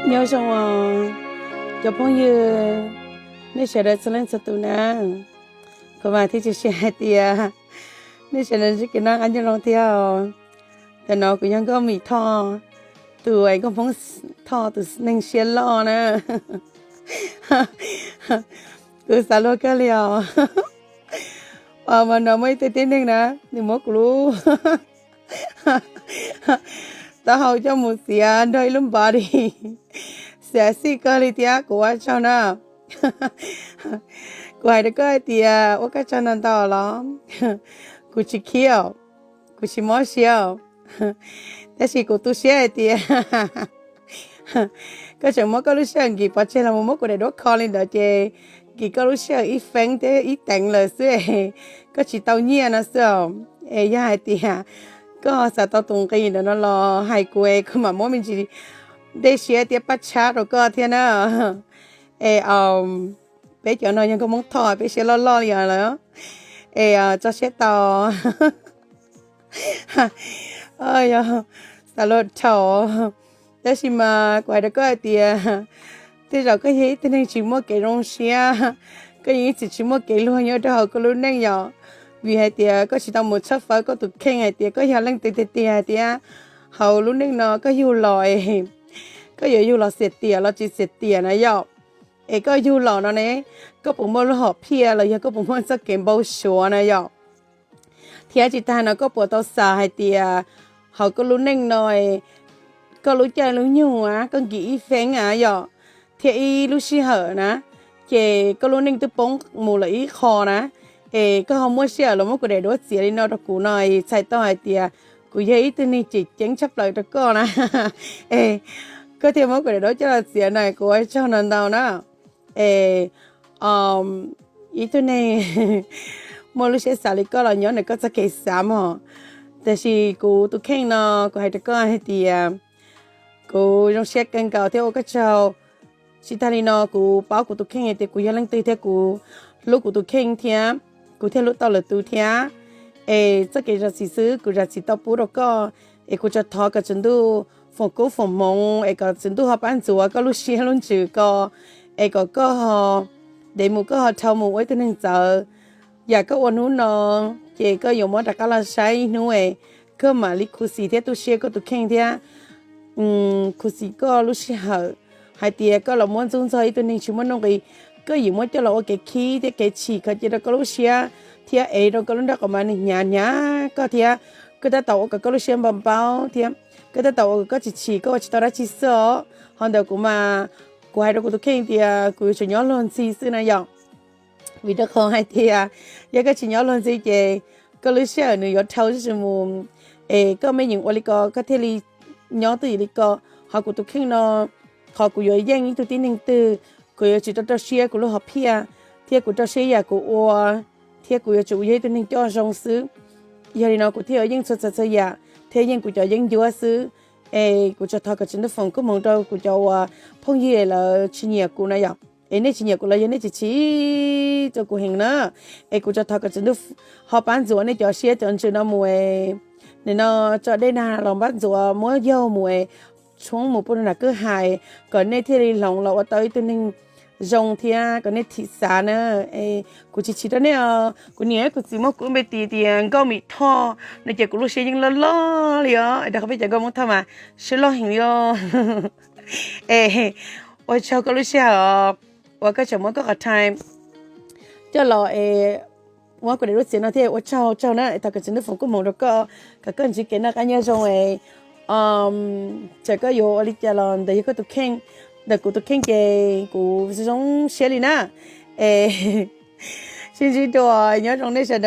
nhớ rằng cho phong như nên sẽ được lên sự tu nè còn mà thì chỉ sẽ thì nên sẽ được cái năng anh cho nó theoแต่nó cũngยังก็มีท่อตัวไอ้ก็phongท่อตัวนึงเสียล้อนะคือสารก็เลี้ยวmà nó mới tới tiếngนึงนะนี่มกรู้tao hầu cho một xíu đôi lắm bà đi sẽ xí cơ đi tía của anh cho nó của ai đó cơ tía ở cái cho nó tao lắm của chị kia của chị mói xíu thế thì của tôi xíu tía cái chuyện mói cái lúc xíu gì bắt chơi là một của để đốt kho lên đó chơi cái lúc xíu ít phèn thế ít tặng lời xíu cái chị tao nhia nó xíu ê ya tíaก็สตอตรงกันอยู่แล้วรอให้กูเอคือมาโมมันจีได้เชียร์เตี้ยปัจฉาแล้วก็เท่านั้นไปเจอหน่อยยังก็มองถอยไปเชียร์ล่อๆอย่างแล้วจะเชียร์ต่อสลดเฉาแต่ชิมากว่าก็เตี้ยที่เราก็เห็นที่นั่งชิมว่าเกลงเชียก็ยังจิชิมว่าเกลงเยอะเท่าก็รู้นั่งอย่างvì hai tia có chỉ tao một chút phải có tụt khen hai tia có nhà lên tia hai tia hầu lúc nãy nó có du lòi có du lòi sệt tia nó chỉ sệt tia này dọc có du lòi nó này có bụng mơ hộp pia là có bụng mơ sắc kèm bao sủa này dọc thì chỉ ta nó có bộ tao xả hai tia hầu có lúc nãy nói có lúc chơi lúc nhung á có nghĩ phèn dọc thì lúc xí hở ná chỉ có lúc nãy tôi bông mù lấy kho náก็เขามั่วเชื่อเราไม่กูได้ดูเสียเลยเนาะตะกูหน่อยใส่ต่อไอเดียกูยัยตัวนี้จิเจ๋งชับเลยตะก็นะก็เทียมว่ากูได้ดูจะเสียหน่อยกูไอ้เจ้านันดาวนะอีตัวนี้มั่วรู้เชื่อสาลิก็เราย้อนเนี่ยก็จะเกษามอ่ะแต่สิกูตัวแข่งเนาะกูให้ตะก็ให้เดียกูต้องเช็คกันเก่าเที่ยวก็เจ้าสิทานีเนาะกูเป้ากูตัวแข่งไอเดียกูยังลังตีเที่ยวกูลูกกูตัวแข่งเทียกูเที่ยวรู้ต่อเลยตัวเทียจะเกิดจะซื้อกูจะสิต่อปูแล้วก็กูจะทอกับฉันดูฝนกูฝนมงก็ฉันดูหอบอันจัวก็รู้เชี่ยลุ้นจือก็เดมูก็เช่ามูไว้ตัวหนึ่งเจออยากก็วันนู้นน้องก็อยู่มอแต่ก็เราใช้นู้ก็มาลิคุสีเทียตัวเชี่ยก็ตัวแข่งเทียคุสีก็รู้เชี่ยหายเตียก็เราม้วนจุ้งใจตัวหนึ่งชิมันลงไปก็อยู่มั่วจะเราเกขี้ที่เกฉีก็จะเราก็รู้เชียเทียเราก็รู้ได้ก็มาหนึ่งหยาก็เทียก็ได้ต่อก็รู้เชียบำเบาเทียก็ได้ต่อก็ฉีก็จะต่อได้ชีสฮอนเดกูมากูให้เรากูตัวเข่งเทียกูจะย้อนลนซีซื้อนะยองวิธีของให้เทียยังก็จะย้อนลนซีเจก็รู้เชียหนูยอดเท่าที่จะมุมก็ไม่ยิงวอลิก็เทลีย้อนตื่นลิก็หากูตัวเข่งเนาะขอกูย้อยแย่งนี้ตัวที่หนึ่งตื่นกูจะจะต้องเชียกูรู้หอบเพียเที่ยกูจะเชียกูอัวเที่ยกูจะจูยัยตัวนึงจ่อจงซื้อยาดีนอกูเที่ยวยิ่งสดๆอย่าเที่ยยิ่งกูจะยิ่งยัวซื้อกูจะทอกับฉันได้ฟังก็มอง到กูจะว่าพงยี่ละชิ้นเนียกูนะอย่างนี่ชิ้นเนียกูละยันนี่จะชี้จะกูเห็นนะกูจะทอกับฉันได้หอบบ้านจัวนี่จะเชียจนจนน้ำมวยเนี่ยเนาะจะได้นาลองบ้านจัวมัวเยี่ยวมวยช่วงหมู่ปุ่นน่ะก็หายก่อนในที่หลงเราว่าตัวตัวนึงrong thia còn nét thịt xả nữa cô chỉ đó nè cô nhớ cô chỉ muốn cô bị tiền có mì thò nên chỉ cô lúc xem những lo liền đặc biệt là cô muốn tham mà sẽ lo hình liền ôi cháu cô lúc xem ôi cái cháu muốn có cả time cho loว่าก็ได้รู้เสียนะที่ว่าเจ้านะแต่ก็จะนึกฝังก็มองแล้วก็เกินจิเกนะกันเนี่ยจงจะก็อยู่อะไรจะลองแต่ยังก็ตุกแข่งแต่กูตุกแข่งเกกูจะต้องเชียร์ลีนะจริงๆตัวเนี่ยตรงนี้จะ